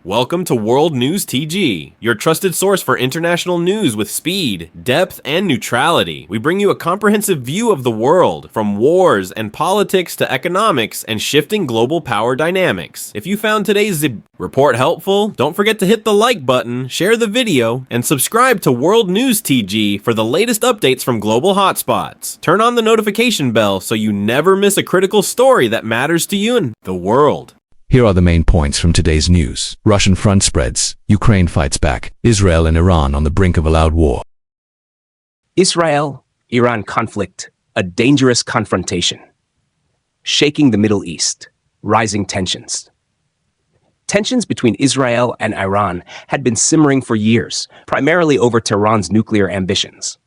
Welcome to World News TG, your trusted source for international news with speed, depth, and neutrality. We bring you a comprehensive view of the world, from wars and politics to economics and shifting global power dynamics. If you found today's report helpful, don't forget to hit the like button, share the video, and subscribe to World News TG for the latest updates from global hotspots. Turn on the notification bell so you never miss a critical story that matters to you and the world. Here are the main points from today's news. Russian front spreads. Ukraine fights back. Israel and Iran on the brink of a loud war. Israel-Iran conflict, a dangerous confrontation. Shaking the Middle East. Rising tensions. Tensions between Israel and Iran had been simmering for years, primarily over Tehran's nuclear ambitions.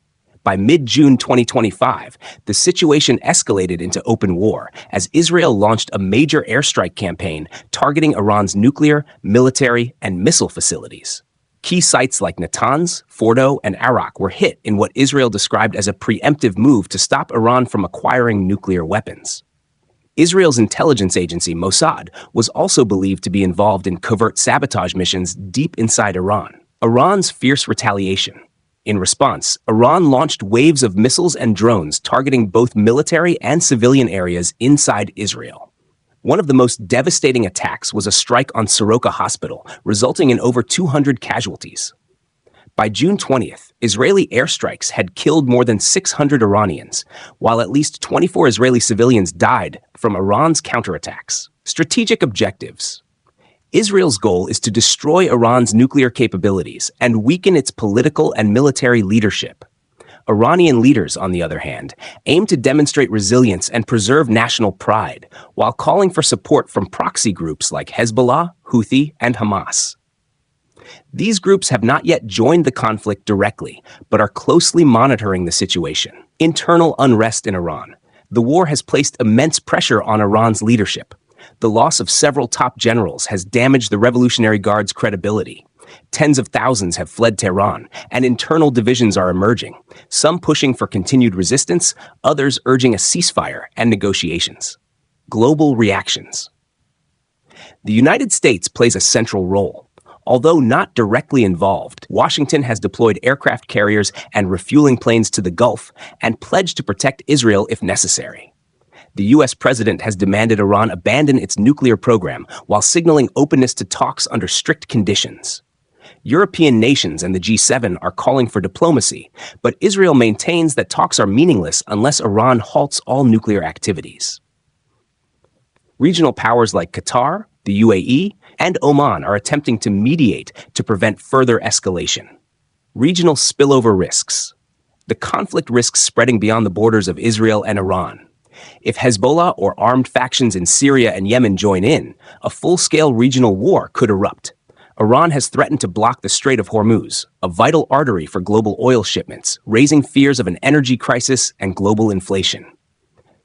By mid-June 2025, the situation escalated into open war as Israel launched a major airstrike campaign targeting Iran's nuclear, military, and missile facilities. Key sites like Natanz, Fordo, and Arak were hit in what Israel described as a preemptive move to stop Iran from acquiring nuclear weapons. Israel's intelligence agency, Mossad, was also believed to be involved in covert sabotage missions deep inside Iran. Iran's fierce retaliation. In response, Iran launched waves of missiles and drones targeting both military and civilian areas inside Israel. One of the most devastating attacks was a strike on Soroka Hospital, resulting in over 200 casualties. By June 20th, Israeli airstrikes had killed more than 600 Iranians, while at least 24 Israeli civilians died from Iran's counterattacks. Strategic objectives. Israel's goal is to destroy Iran's nuclear capabilities and weaken its political and military leadership. Iranian leaders, on the other hand, aim to demonstrate resilience and preserve national pride, while calling for support from proxy groups like Hezbollah, Houthi, and Hamas. These groups have not yet joined the conflict directly, but are closely monitoring the situation. Internal unrest in Iran. The war has placed immense pressure on Iran's leadership. The loss of several top generals has damaged the Revolutionary Guard's credibility. Tens of thousands have fled Tehran, and internal divisions are emerging, some pushing for continued resistance, others urging a ceasefire and negotiations. Global reactions. The United States plays a central role. Although not directly involved, Washington has deployed aircraft carriers and refueling planes to the Gulf and pledged to protect Israel if necessary. The U.S. president has demanded Iran abandon its nuclear program while signaling openness to talks under strict conditions. European nations and the G7 are calling for diplomacy, but Israel maintains that talks are meaningless unless Iran halts all nuclear activities. Regional powers like Qatar, the UAE, and Oman are attempting to mediate to prevent further escalation. Regional spillover risks. The conflict risks spreading beyond the borders of Israel and Iran. If Hezbollah or armed factions in Syria and Yemen join in, a full-scale regional war could erupt. Iran has threatened to block the Strait of Hormuz, a vital artery for global oil shipments, raising fears of an energy crisis and global inflation.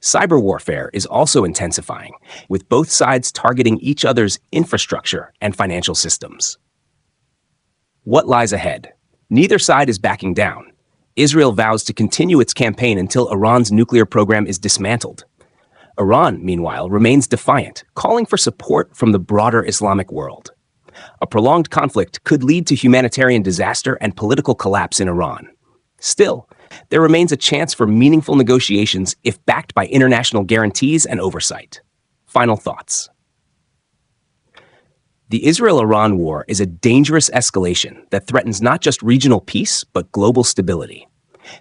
Cyber warfare is also intensifying, with both sides targeting each other's infrastructure and financial systems. What lies ahead? Neither side is backing down. Israel vows to continue its campaign until Iran's nuclear program is dismantled. Iran, meanwhile, remains defiant, calling for support from the broader Islamic world. A prolonged conflict could lead to humanitarian disaster and political collapse in Iran. Still, there remains a chance for meaningful negotiations if backed by international guarantees and oversight. Final thoughts. The Israel-Iran war is a dangerous escalation that threatens not just regional peace, but global stability.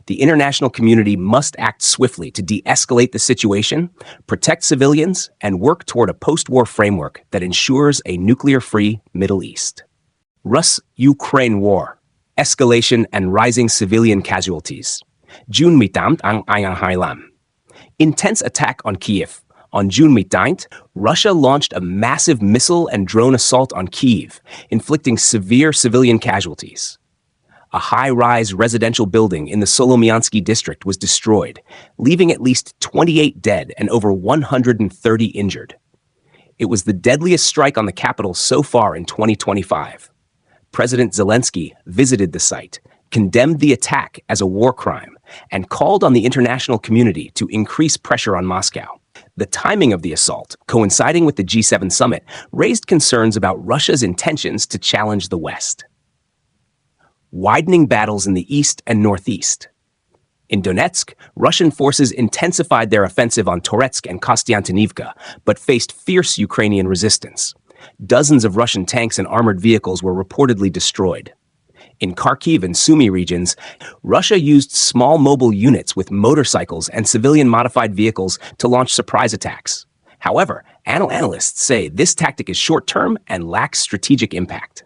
The international community must act swiftly to de-escalate the situation, protect civilians, and work toward a post-war framework that ensures a nuclear-free Middle East. Rus-Ukraine war, escalation and rising civilian casualties. June 19 ang Ayang. Intense attack on Kyiv. On June 19, Russia launched a massive missile and drone assault on Kyiv, inflicting severe civilian casualties. A high-rise residential building in the Solomiansky district was destroyed, leaving at least 28 dead and over 130 injured. It was the deadliest strike on the capital so far in 2025. President Zelensky visited the site, condemned the attack as a war crime, and called on the international community to increase pressure on Moscow. The timing of the assault, coinciding with the G7 summit, raised concerns about Russia's intentions to challenge the West. Widening battles in the east and northeast. In Donetsk, Russian forces intensified their offensive on Toretsk and Kostiantynivka, but faced fierce Ukrainian resistance. Dozens of Russian tanks and armored vehicles were reportedly destroyed. In Kharkiv and Sumy regions, Russia used small mobile units with motorcycles and civilian-modified vehicles to launch surprise attacks. However, analysts say this tactic is short-term and lacks strategic impact.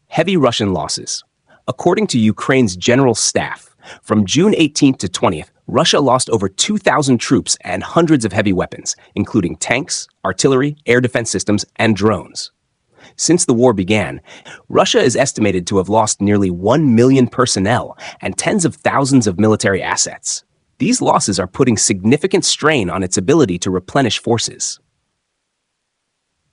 Heavy Russian losses. According to Ukraine's General Staff, from June 18th to 20th, Russia lost over 2,000 troops and hundreds of heavy weapons, including tanks, artillery, air defense systems, and drones. Since the war began, Russia is estimated to have lost nearly 1 million personnel and tens of thousands of military assets. These losses are putting significant strain on its ability to replenish forces.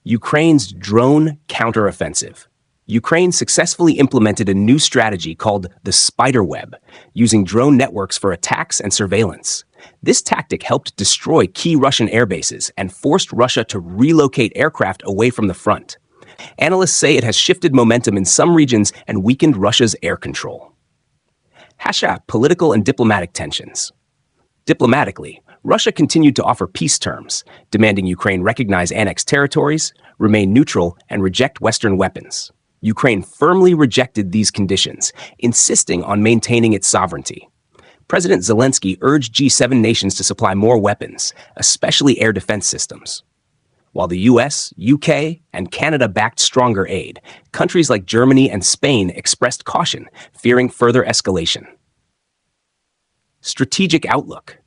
Ukraine's drone counteroffensive. Ukraine successfully implemented a new strategy called the spiderweb, using drone networks for attacks and surveillance. This tactic helped destroy key Russian air bases and forced Russia to relocate aircraft away from the front. Analysts say it has shifted momentum in some regions and weakened Russia's air control. Political and diplomatic tensions. Diplomatically, Russia continued to offer peace terms, demanding Ukraine recognize annexed territories, remain neutral, and reject Western weapons. Ukraine firmly rejected these conditions, insisting on maintaining its sovereignty. President Zelensky urged G7 nations to supply more weapons, especially air defense systems. While the US, UK, and Canada backed stronger aid, countries like Germany and Spain expressed caution, fearing further escalation. Strategic outlook.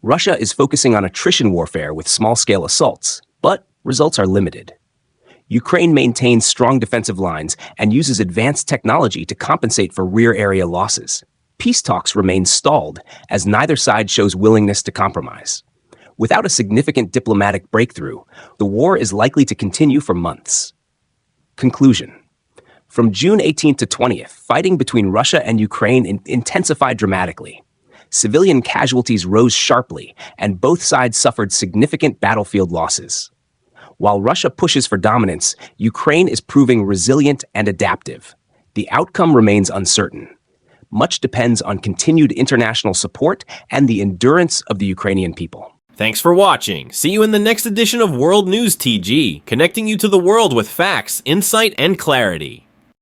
Russia is focusing on attrition warfare with small-scale assaults, but results are limited. Ukraine maintains strong defensive lines and uses advanced technology to compensate for rear area losses. Peace talks remain stalled as neither side shows willingness to compromise. Without a significant diplomatic breakthrough, the war is likely to continue for months. Conclusion. From June 18th to 20th, fighting between Russia and Ukraine intensified dramatically. Civilian casualties rose sharply, and both sides suffered significant battlefield losses. While Russia pushes for dominance, Ukraine is proving resilient and adaptive. The outcome remains uncertain. Much depends on continued international support and the endurance of the Ukrainian people. Thanks for watching. See you in the next edition of World News TG, connecting you to the world with facts, insight, and clarity.